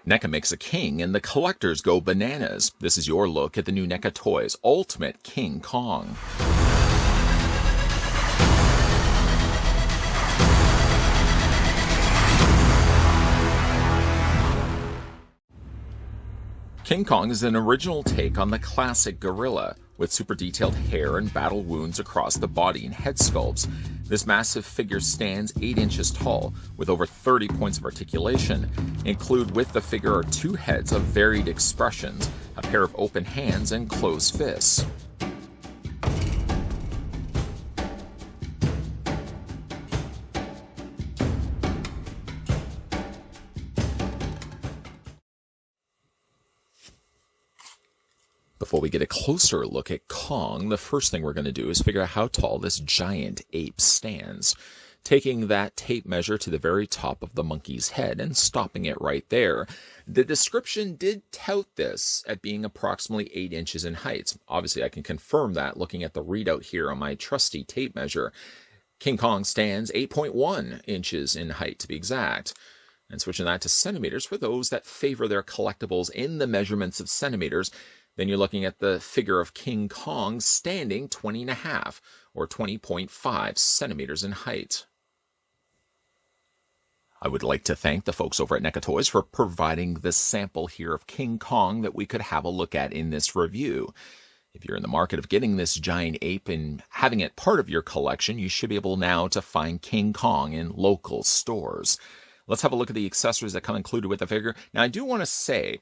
NECA makes a king and the collectors go bananas. This is your look at the new NECA Toys Ultimate King Kong. King Kong is an original take on the classic gorilla, with super detailed hair and battle wounds across the body and head sculpts. This massive figure stands 8 inches tall, with over 30 points of articulation. Included with the figure are 2 heads of varied expressions, a pair of open hands, and closed fists. Before we get a closer look at Kong, the first thing we're going to do is figure out how tall this giant ape stands. Taking that tape measure to the very top of the monkey's head and stopping it right there. The description did tout this at being approximately 8 inches in height. Obviously, I can confirm that looking at the readout here on my trusty tape measure. King Kong stands 8.1 inches in height, to be exact. And switching that to centimeters, for those that favor their collectibles in the measurements of centimeters, then you're looking at the figure of King Kong standing 20.5 or 20.5 centimeters in height. I would like to thank the folks over at NECA Toys for providing this sample here of King Kong that we could have a look at in this review. If you're in the market of getting this giant ape and having it part of your collection, you should be able now to find King Kong in local stores. Let's have a look at the accessories that come included with the figure. Now, I do want to say,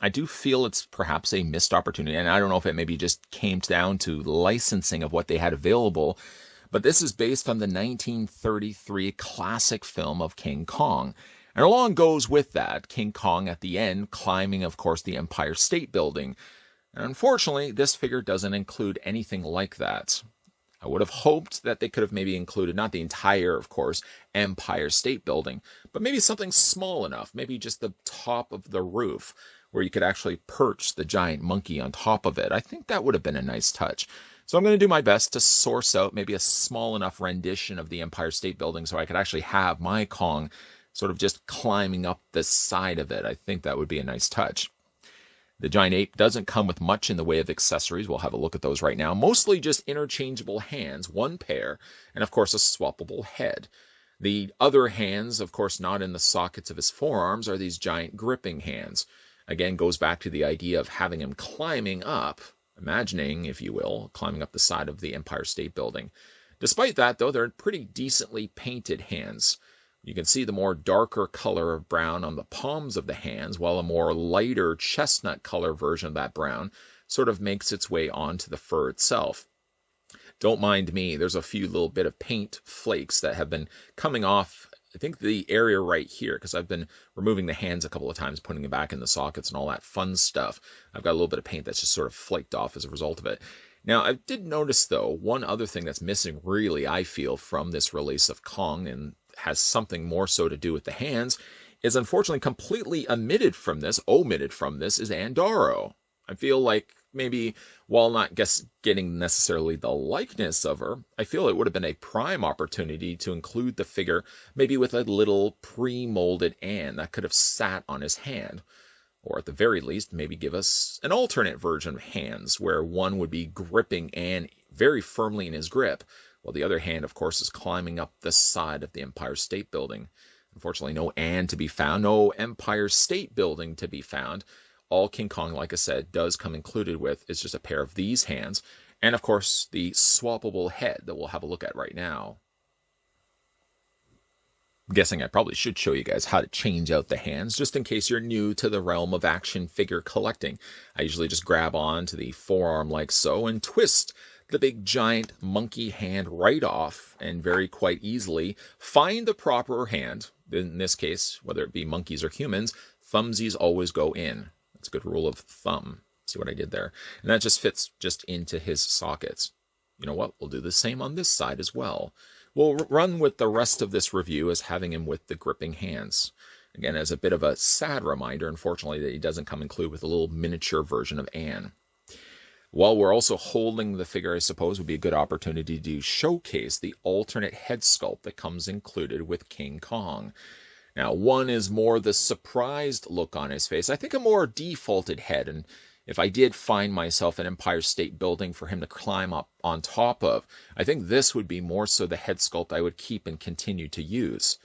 I do feel it's perhaps a missed opportunity, and I don't know if it maybe just came down to licensing of what they had available, but this is based on the 1933 classic film of King Kong. And along goes with that, King Kong at the end climbing, of course, the Empire State Building. And unfortunately, this figure doesn't include anything like that. I would have hoped that they could have maybe included, not the entire, of course, Empire State Building, but maybe something small enough, maybe just the top of the roof, where you could actually perch the giant monkey on top of it. I think that would have been a nice touch. So I'm going to do my best to source out maybe a small enough rendition of the Empire State Building so I could actually have my Kong sort of just climbing up the side of it. I think that would be a nice touch. The giant ape doesn't come with much in the way of accessories. We'll have a look at those right now. Mostly just interchangeable hands, 1 pair, and of course a swappable head. The other hands, of course not in the sockets of his forearms, are these giant gripping hands. Again, goes back to the idea of having him climbing up, imagining, if you will, climbing up the side of the Empire State Building. Despite that, though, they're pretty decently painted hands. You can see the more darker color of brown on the palms of the hands, while a more lighter chestnut color version of that brown sort of makes its way onto the fur itself. Don't mind me, there's a few little bit of paint flakes that have been coming off, I think, the area right here, because I've been removing the hands a couple of times, putting them back in the sockets and all that fun stuff. I've got a little bit of paint that's just sort of flaked off as a result of it. Now, I did notice, though, one other thing that's missing, really, I feel, from this release of Kong, and has something more so to do with the hands, is unfortunately completely omitted from this, is Andaro. I feel like maybe, while not getting necessarily the likeness of her, I feel it would have been a prime opportunity to include the figure maybe with a little pre-molded Anne that could have sat on his hand. Or at the very least, maybe give us an alternate version of hands, where one would be gripping Anne very firmly in his grip, while the other hand, of course, is climbing up the side of the Empire State Building. Unfortunately, no Anne to be found, no Empire State Building to be found. All King Kong, like I said, does come included with is just a pair of these hands, and of course the swappable head that we'll have a look at right now. I'm guessing I probably should show you guys how to change out the hands, just in case you're new to the realm of action figure collecting. I usually just grab on to the forearm like so and twist the big giant monkey hand right off, and very quite easily find the proper hand. In this case, whether it be monkeys or humans, thumbsies always go in. That's a good rule of thumb. See what I did there? And that just fits just into his sockets. You know what? We'll do the same on this side as well. We'll run with the rest of this review as having him with the gripping hands. Again, as a bit of a sad reminder, unfortunately, that he doesn't come included with a little miniature version of Anne. While we're also holding the figure, I suppose would be a good opportunity to showcase the alternate head sculpt that comes included with King Kong. Now, one is more the surprised look on his face. I think a more defaulted head, and if I did find myself an Empire State Building for him to climb up on top of, I think this would be more so the head sculpt I would keep and continue to use.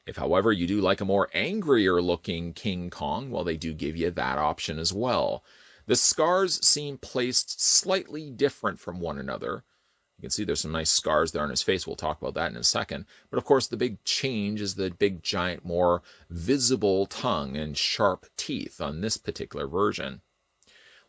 If, however, you do like a more angrier looking King Kong, well, they do give you that option as well. The scars seem placed slightly different from one another. You can see there's some nice scars there on his face. We'll talk about that in a second. But of course, the big change is the big, giant, more visible tongue and sharp teeth on this particular version.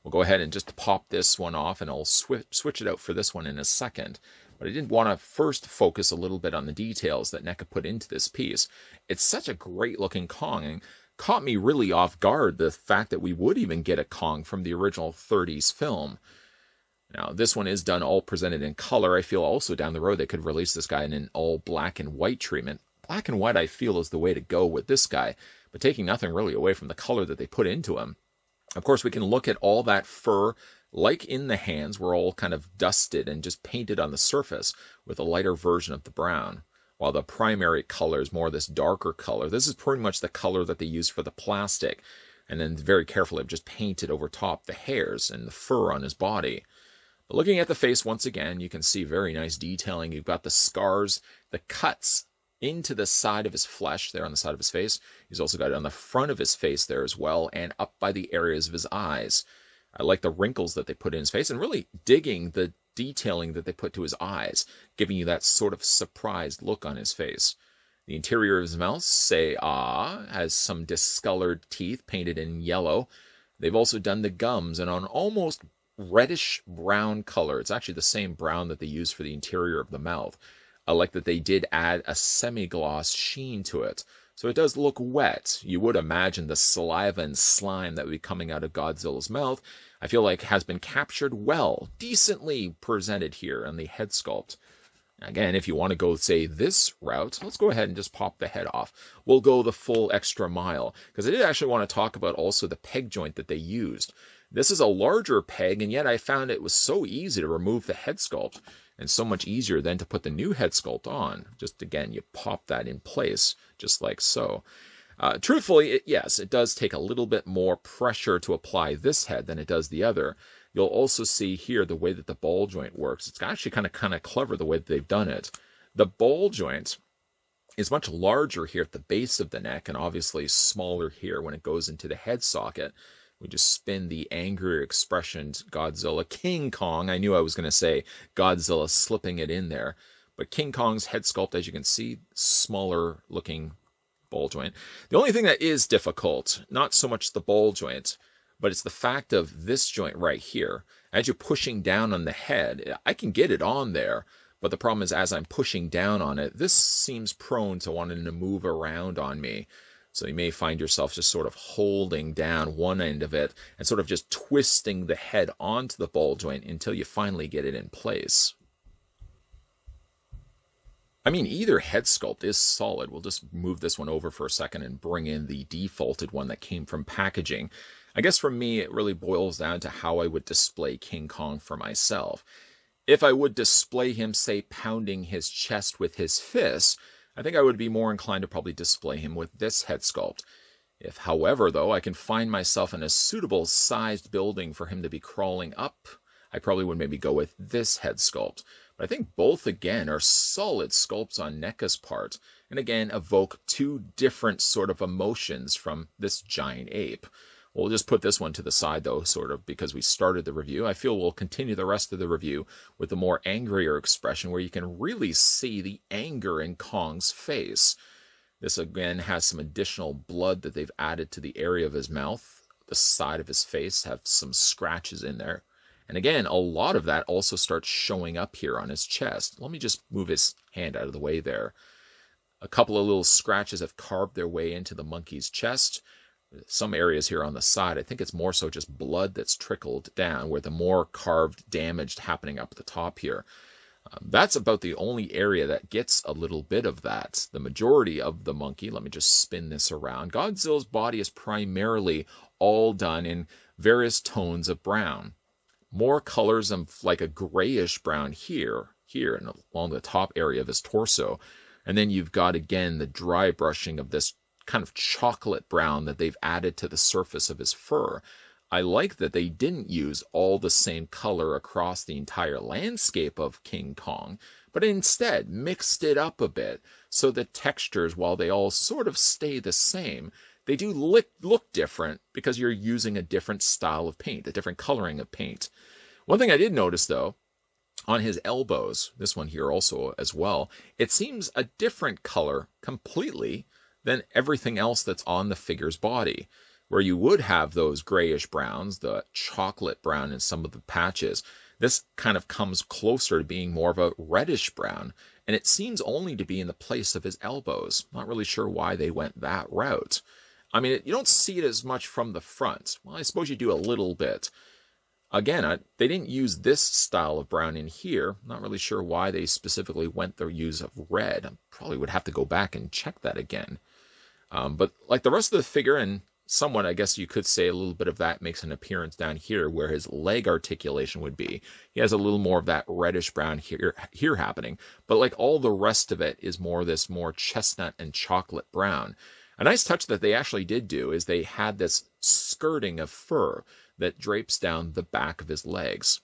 We'll go ahead and just pop this one off, and I'll switch it out for this one in a second. But I did want to first focus a little bit on the details that NECA put into this piece. It's such a great looking Kong, and caught me really off guard, the fact that we would even get a Kong from the original 30s film. Now, this one is done all presented in color. I feel also down the road they could release this guy in an all black and white treatment. Black and white, I feel, is the way to go with this guy, but taking nothing really away from the color that they put into him. Of course, we can look at all that fur, like in the hands, were all kind of dusted and just painted on the surface with a lighter version of the brown, while the primary color is more this darker color. This is pretty much the color that they use for the plastic, and then very carefully have just painted over top the hairs and the fur on his body. But looking at the face once again, you can see very nice detailing. You've got the scars, the cuts into the side of his flesh there on the side of his face. He's also got it on the front of his face there as well, and up by the areas of his eyes. I like the wrinkles that they put in his face, and really digging the detailing that they put to his eyes, giving you that sort of surprised look on his face. The interior of his mouth, has some discolored teeth painted in yellow. They've also done the gums in an almost reddish brown color. It's actually the same brown that they use for the interior of the mouth. I like that they did add a semi-gloss sheen to it. So it does look wet. You would imagine the saliva and slime that would be coming out of Godzilla's mouth, I feel like has been captured well, decently presented here on the head sculpt. Again, if you want to go, say, this route, let's go ahead and just pop the head off. We'll go the full extra mile, because I did actually want to talk about also the peg joint that they used. This is a larger peg, and yet I found it was so easy to remove the head sculpt, and so much easier than to put the new head sculpt on. Just again, you pop that in place, just like so. Truthfully, yes, it does take a little bit more pressure to apply this head than it does the other. You'll also see here the way that the ball joint works. It's actually kind of clever the way that they've done it. The ball joint is much larger here at the base of the neck, and obviously smaller here when it goes into the head socket. We just spin the angrier expressioned Godzilla. King Kong, I knew I was going to say Godzilla, slipping it in there. But King Kong's head sculpt, as you can see, smaller looking ball joint. The only thing that is difficult, not so much the ball joint, but it's the fact of this joint right here. As you're pushing down on the head, I can get it on there, but the problem is as I'm pushing down on it, this seems prone to wanting to move around on me. So you may find yourself just sort of holding down one end of it and sort of just twisting the head onto the ball joint until you finally get it in place. I mean, either head sculpt is solid. We'll just move this one over for a second and bring in the defaulted one that came from packaging. I guess for me, it really boils down to how I would display King Kong for myself. If I would display him, say, pounding his chest with his fists, I think I would be more inclined to probably display him with this head sculpt. If, however, though, I can find myself in a suitable sized building for him to be crawling up, I probably would maybe go with this head sculpt. But I think both, again, are solid sculpts on NECA's part, and again, evoke two different sort of emotions from this giant ape. We'll just put this one to the side, though, sort of, because we started the review. I feel we'll continue the rest of the review with a more angrier expression where you can really see the anger in Kong's face. This, again, has some additional blood that they've added to the area of his mouth. The side of his face have some scratches in there. And again, a lot of that also starts showing up here on his chest. Let me just move his hand out of the way there. A couple of little scratches have carved their way into the monkey's chest. Some areas here on the side, I think it's more so just blood that's trickled down, where the more carved damage happening up at the top here. That's about the only area that gets a little bit of that. The majority of the monkey, let me just spin this around. Godzilla's body is primarily all done in various tones of brown. More colors of like a grayish brown here and along the top area of his torso. And then you've got, again, the dry brushing of this kind of chocolate brown that they've added to the surface of his fur. I like that they didn't use all the same color across the entire landscape of King Kong, but instead mixed it up a bit so the textures, while they all sort of stay the same, they do look different because you're using a different style of paint, a different coloring of paint. One thing I did notice, though, on his elbows, this one here also as well, it seems a different color completely than everything else that's on the figure's body. Where you would have those grayish browns, the chocolate brown in some of the patches, this kind of comes closer to being more of a reddish brown, and it seems only to be in the place of his elbows. Not really sure why they went that route. I mean, you don't see it as much from the front. Well, I suppose you do a little bit. Again, they didn't use this style of brown in here. Not really sure why they specifically went the use of red. I probably would have to go back and check that again. But like the rest of the figure, and somewhat, I guess you could say a little bit of that makes an appearance down here where his leg articulation would be. He has a little more of that reddish brown here happening, but like all the rest of it is this more chestnut and chocolate brown. A nice touch that they actually did do is they had this skirting of fur that drapes down the back of his legs.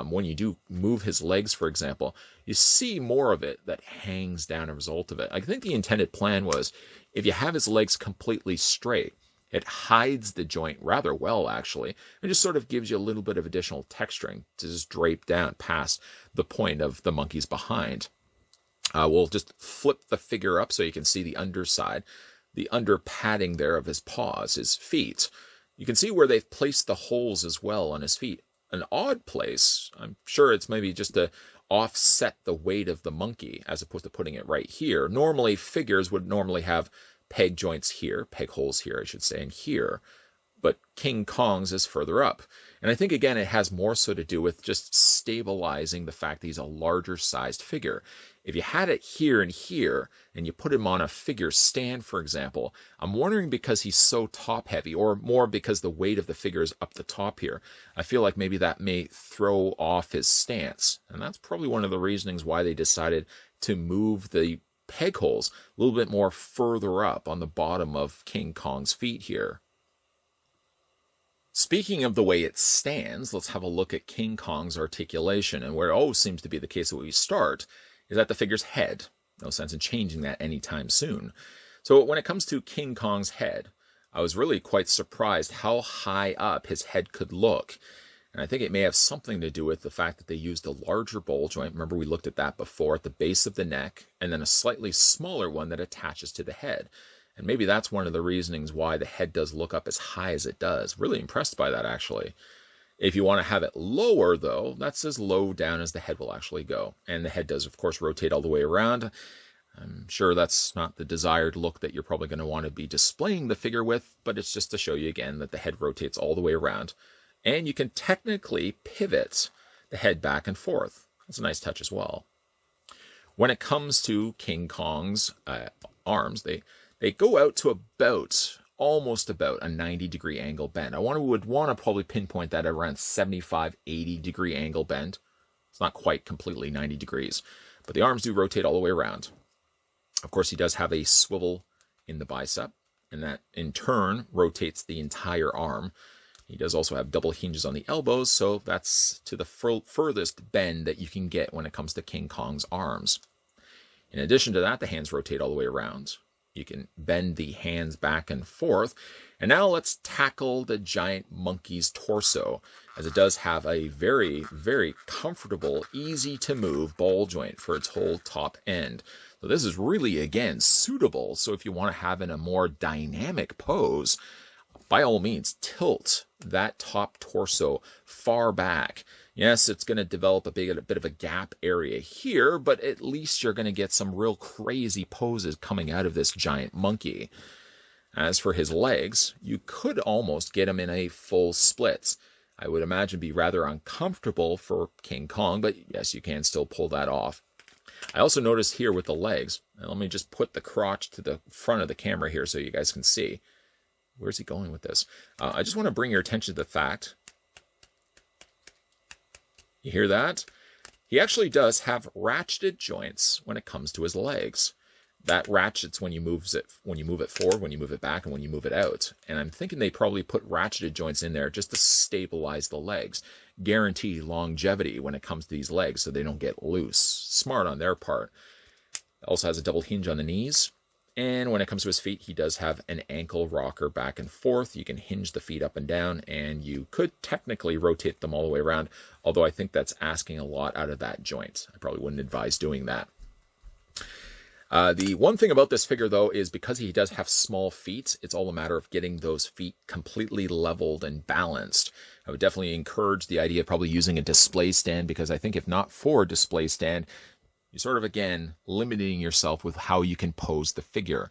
When you do move his legs, for example, you see more of it that hangs down as a result of it. I think the intended plan was if you have his legs completely straight, it hides the joint rather well, actually, and just sort of gives you a little bit of additional texturing to just drape down past the point of the monkey's behind. We'll just flip the figure up so you can see the underside, the under padding there of his paws, his feet. You can see where they've placed the holes as well on his feet. An odd place. I'm sure it's maybe just to offset the weight of the monkey as opposed to putting it right here. Normally, figures would normally have peg joints here, peg holes here, I should say, and here. But King Kong's is further up. And I think, again, it has more so to do with just stabilizing the fact that he's a larger sized figure. If you had it here and here, and you put him on a figure stand, for example, I'm wondering because he's so top heavy, or more because the weight of the figure is up the top here. I feel like maybe that may throw off his stance. And that's probably one of the reasonings why they decided to move the peg holes a little bit more further up on the bottom of King Kong's feet here. Speaking of the way it stands, let's have a look at King Kong's articulation, and where it always seems to be the case that we start is at the figure's head. No sense in changing that anytime soon. So when it comes to King Kong's head, I was really quite surprised how high up his head could look. And I think it may have something to do with the fact that they used a larger bowl joint. Remember, we looked at that before at the base of the neck, and then a slightly smaller one that attaches to the head. And maybe that's one of the reasonings why the head does look up as high as it does. Really impressed by that, actually. If you want to have it lower, though, that's as low down as the head will actually go. And the head does, of course, rotate all the way around. I'm sure that's not the desired look that you're probably going to want to be displaying the figure with, but it's just to show you again that the head rotates all the way around. And you can technically pivot the head back and forth. That's a nice touch as well. When it comes to King Kong's arms, they go out to almost about a 90-degree angle bend. I would want to probably pinpoint that at around 75, 80-degree angle bend. It's not quite completely 90 degrees, but the arms do rotate all the way around. Of course, he does have a swivel in the bicep, and that in turn rotates the entire arm. He does also have double hinges on the elbows, so that's to the furthest bend that you can get when it comes to King Kong's arms. In addition to that, the hands rotate all the way around. You can bend the hands back and forth. And now let's tackle the giant monkey's torso, as it does have a very, very comfortable, easy to move ball joint for its whole top end. So this is really, again, suitable. So if you want to have in a more dynamic pose, by all means, tilt that top torso far back. Yes, it's going to develop a bit of a gap area here, but at least you're going to get some real crazy poses coming out of this giant monkey. As for his legs, you could almost get him in a full split. I would imagine be rather uncomfortable for King Kong, but yes, you can still pull that off. I also noticed here with the legs, and let me just put the crotch to the front of the camera here so you guys can see. Where's he going with this? I just want to bring your attention to the fact. You hear that? He actually does have ratcheted joints when it comes to his legs. that ratchets when you move it forward, when you move it back, and when you move it out. And I'm thinking they probably put ratcheted joints in there just to stabilize the legs, guarantee longevity when it comes to these legs so they don't get loose. Smart on their part. Also has a double hinge on the knees. And when it comes to his feet, he does have an ankle rocker back and forth. You can hinge the feet up and down, and you could technically rotate them all the way around, although I think that's asking a lot out of that joint. I probably wouldn't advise doing that. The one thing about this figure, though, is because he does have small feet, it's all a matter of getting those feet completely leveled and balanced. I would definitely encourage the idea of probably using a display stand, because I think if not for a display stand, you're sort of, again, limiting yourself with how you can pose the figure.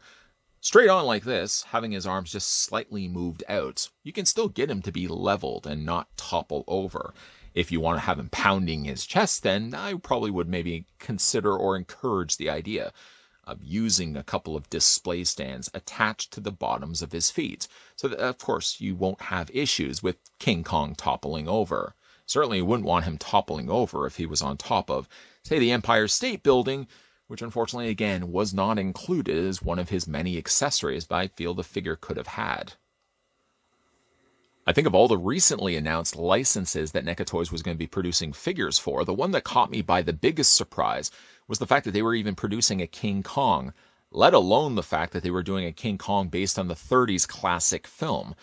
Straight on like this, having his arms just slightly moved out, you can still get him to be leveled and not topple over. If you want to have him pounding his chest, then I probably would maybe consider or encourage the idea of using a couple of display stands attached to the bottoms of his feet, so that, of course, you won't have issues with King Kong toppling over. Certainly you wouldn't want him toppling over if he was on top of, say, the Empire State Building, which unfortunately, again, was not included as one of his many accessories, but I feel the figure could have had. I think of all the recently announced licenses that NECA Toys was going to be producing figures for, the one that caught me by the biggest surprise was the fact that they were even producing a King Kong, let alone the fact that they were doing a King Kong based on the 30s classic film.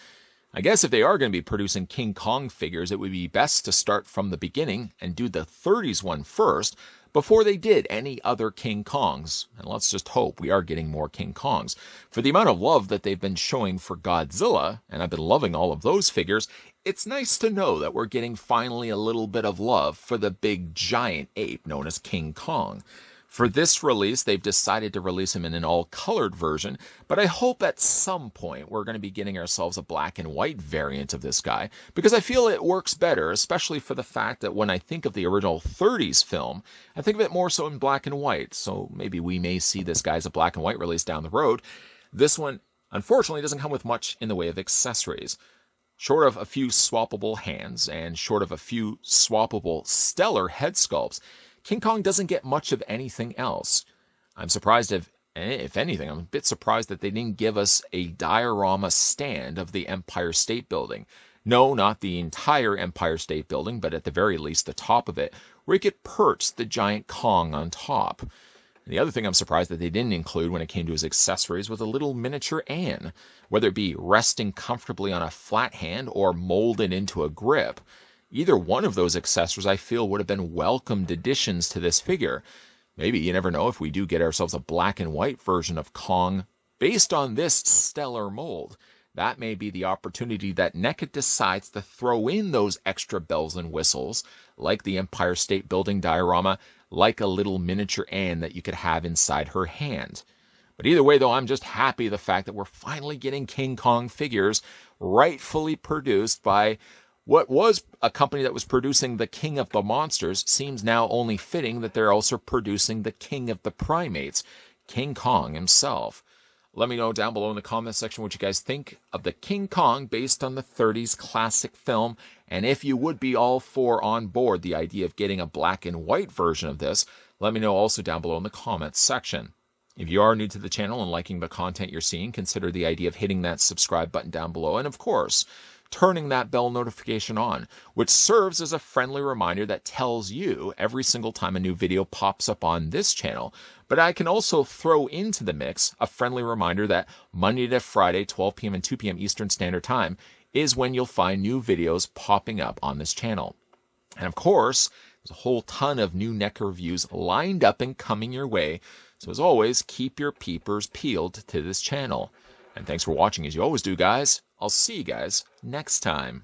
I guess if they are going to be producing King Kong figures, it would be best to start from the beginning and do the 30s one first before they did any other King Kongs. And let's just hope we are getting more King Kongs. For the amount of love that they've been showing for Godzilla, and I've been loving all of those figures, it's nice to know that we're getting finally a little bit of love for the big giant ape known as King Kong. For this release, they've decided to release him in an all-colored version, but I hope at some point we're going to be getting ourselves a black and white variant of this guy, because I feel it works better, especially for the fact that when I think of the original 30s film, I think of it more so in black and white, so maybe we may see this guy as a black and white release down the road. This one, unfortunately, doesn't come with much in the way of accessories. Short of a few swappable hands, and short of a few swappable stellar head sculpts, King Kong doesn't get much of anything else. I'm surprised if anything, I'm a bit surprised that they didn't give us a diorama stand of the Empire State Building. No, not the entire Empire State Building, but at the very least the top of it, where you could perch the giant Kong on top. And the other thing I'm surprised that they didn't include when it came to his accessories was a little miniature Anne, whether it be resting comfortably on a flat hand or molded into a grip. Either one of those accessories I feel would have been welcomed additions to this figure. Maybe, you never know, if we do get ourselves a black and white version of Kong based on this stellar mold. That may be the opportunity that NECA decides to throw in those extra bells and whistles, like the Empire State Building diorama, like a little miniature Anne that you could have inside her hand. But either way, though, I'm just happy the fact that we're finally getting King Kong figures rightfully produced by what was a company that was producing the King of the Monsters. Seems now only fitting that they're also producing the King of the Primates, King Kong himself. Let me know down below in the comments section what you guys think of the King Kong based on the 30s classic film, and if you would be all for on board the idea of getting a black and white version of this. Let me know also down below in the comments section. If you are new to the channel and liking the content you're seeing, consider the idea of hitting that subscribe button down below, and of course, turning that bell notification on, which serves as a friendly reminder that tells you every single time a new video pops up on this channel. But I can also throw into the mix a friendly reminder that Monday to Friday, 12 p.m. and 2 p.m. Eastern Standard Time is when you'll find new videos popping up on this channel. And of course, there's a whole ton of new NECA reviews lined up and coming your way. So as always, keep your peepers peeled to this channel. And thanks for watching as you always do, guys. I'll see you guys next time.